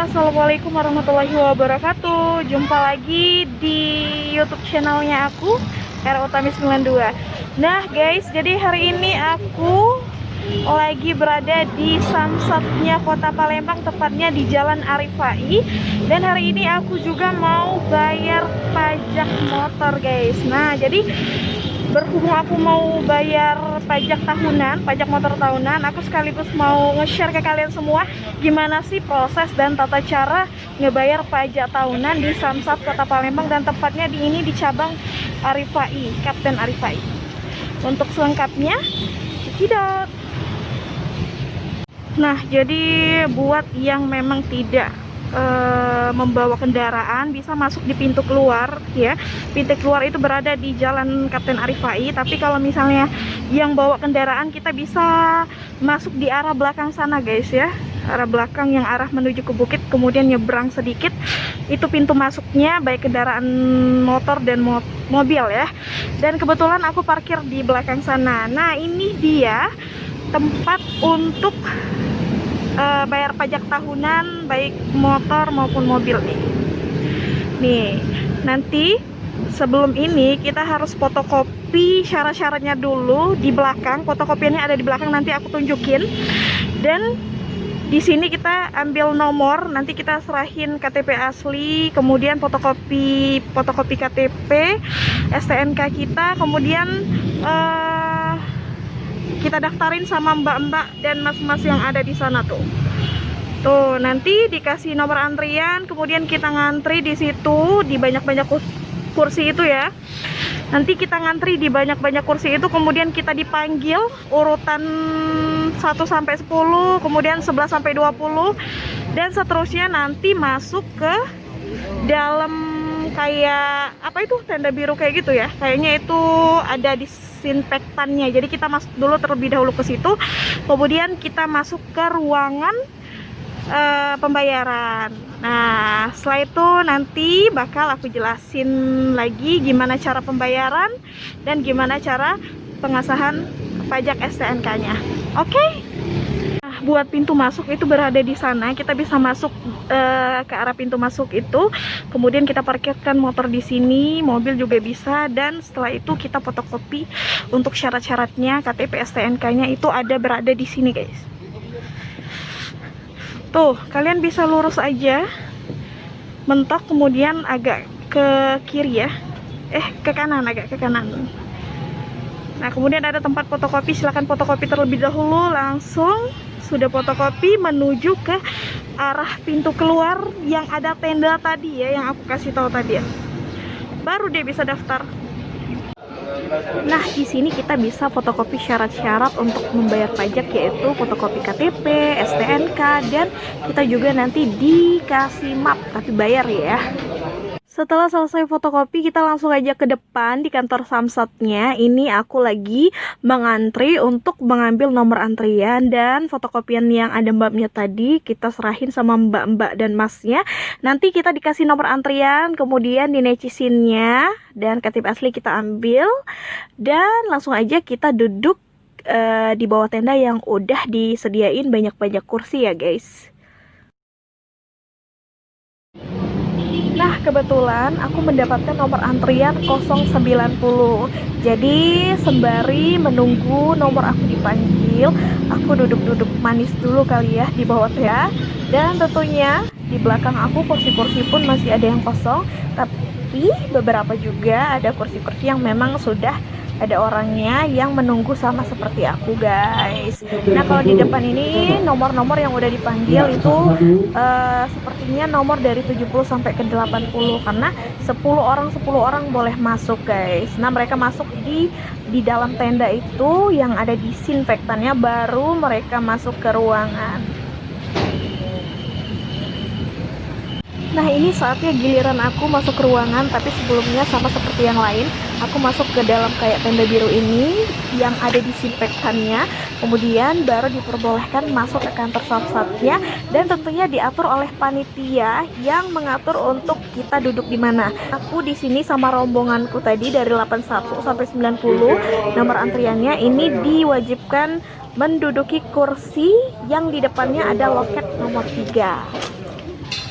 Assalamualaikum warahmatullahi wabarakatuh. Jumpa lagi di YouTube channelnya aku, Era Utami 92. Nah guys, jadi hari ini aku lagi berada di samsatnya Kota Palembang, tepatnya di Jalan Arifai. Dan hari ini aku juga mau bayar pajak motor guys. Nah jadi berhubung aku mau bayar pajak tahunan, pajak motor tahunan, aku sekaligus mau nge-share ke kalian semua gimana sih proses dan tata cara ngebayar pajak tahunan di Samsat Kota Palembang, dan tepatnya di ini di cabang Arifai, Kapten Arifai. Untuk selengkapnya, cekidot. Nah, jadi buat yang memang tidak membawa kendaraan, bisa masuk di pintu keluar ya. Pintu keluar itu berada di Jalan Kapten Arifai. Tapi kalau misalnya yang bawa kendaraan, kita bisa masuk di arah belakang sana guys ya, arah belakang yang arah menuju ke bukit, kemudian nyebrang sedikit, itu pintu masuknya baik kendaraan motor dan mobil ya. Dan kebetulan aku parkir di belakang sana. Nah ini dia tempat untuk bayar pajak tahunan baik motor maupun mobil nih. Nanti sebelum ini kita harus fotokopi syarat-syaratnya dulu di belakang. Fotokopiannya ada di belakang, nanti aku tunjukin. Dan di sini kita ambil nomor, nanti kita serahin KTP asli, kemudian fotokopi KTP, STNK kita, kemudian kita daftarin sama mbak-mbak dan mas-mas yang ada di sana tuh. Tuh, nanti dikasih nomor antrian, kemudian kita ngantri di situ di banyak-banyak kursi itu ya. Nanti kita ngantri di banyak-banyak kursi itu, kemudian kita dipanggil urutan 1 sampai 10, kemudian 11 sampai 20 dan seterusnya. Nanti masuk ke dalam kayak apa itu, tenda biru kayak gitu ya. Kayaknya itu ada disinfektannya. Jadi kita masuk dulu terlebih dahulu ke situ. Kemudian kita masuk ke ruangan pembayaran. Nah, setelah itu nanti bakal aku jelasin lagi gimana cara pembayaran dan gimana cara pengesahan pajak STNK-nya. Oke? Nah, buat pintu masuk itu berada di sana. Kita bisa masuk ke arah pintu masuk itu. Kemudian kita parkirkan motor di sini, mobil juga bisa. Dan setelah itu kita fotokopi untuk syarat-syaratnya, KTP STNK-nya itu ada berada di sini, guys. Tuh, kalian bisa lurus aja, mentok, kemudian agak ke kiri ya. Ke kanan, agak ke kanan. Nah, kemudian ada tempat fotokopi, silahkan fotokopi terlebih dahulu. Langsung sudah fotokopi menuju ke arah pintu keluar yang ada tenda tadi ya, yang aku kasih tahu tadi ya. Baru dia bisa daftar. Nah, di sini kita bisa fotokopi syarat-syarat untuk membayar pajak, yaitu fotokopi KTP, STNK, dan kita juga nanti dikasih map, tapi bayar ya. Setelah selesai fotokopi, kita langsung aja ke depan di kantor samsatnya. Ini aku lagi mengantri untuk mengambil nomor antrian, dan fotokopian yang ada mbaknya tadi kita serahin sama mbak-mbak dan masnya. Nanti kita dikasih nomor antrian, kemudian dinecisinnya, dan KTP asli kita ambil, dan langsung aja kita duduk di bawah tenda yang udah disediain banyak-banyak kursi ya guys. Nah, kebetulan aku mendapatkan nomor antrian 090. Jadi sembari menunggu nomor aku dipanggil, aku duduk-duduk manis dulu kali ya di bawah tenda. Dan tentunya di belakang aku kursi-kursi pun masih ada yang kosong, tapi beberapa juga ada kursi-kursi yang memang sudah ada orangnya yang menunggu sama seperti aku guys. Nah, kalau di depan ini nomor-nomor yang udah dipanggil itu sepertinya nomor dari 70 sampai ke 80, karena 10 orang boleh masuk guys. Nah, mereka masuk di dalam tenda itu yang ada disinfektannya, baru mereka masuk ke ruangan. Nah, ini saatnya giliran aku masuk ke ruangan, tapi sebelumnya sama seperti yang lain, aku masuk ke dalam kayak tenda biru ini yang ada disinfektannya, kemudian baru diperbolehkan masuk ke kantor samsatnya, dan tentunya diatur oleh panitia yang mengatur untuk kita duduk di mana. Aku di sini sama rombonganku tadi dari 81 sampai 90, nomor antriannya ini diwajibkan menduduki kursi yang di depannya ada loket nomor 3.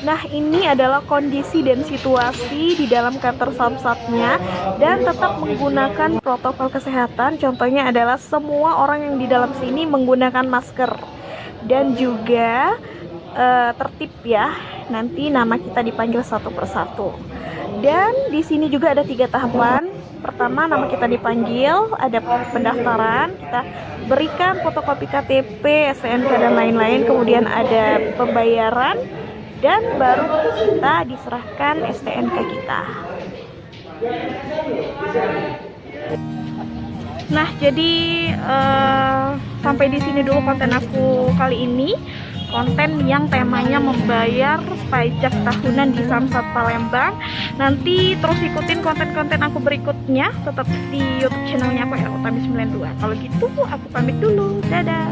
Nah, ini adalah kondisi dan situasi di dalam kantor Samsatnya dan tetap menggunakan protokol kesehatan. Contohnya adalah semua orang yang di dalam sini menggunakan masker dan juga tertib ya. Nanti nama kita dipanggil satu persatu. Dan di sini juga ada 3 tahapan. Pertama, nama kita dipanggil, ada pendaftaran, kita berikan fotokopi KTP, STNK dan lain-lain, kemudian ada pembayaran, dan baru kita diserahkan STNK kita. Nah, jadi sampai di sini dulu konten aku kali ini. Konten yang temanya membayar pajak tahunan di Samsat Palembang. Nanti terus ikutin konten-konten aku berikutnya, tetap di YouTube channelnya aku Utami 92. Kalau gitu aku pamit dulu, dadah.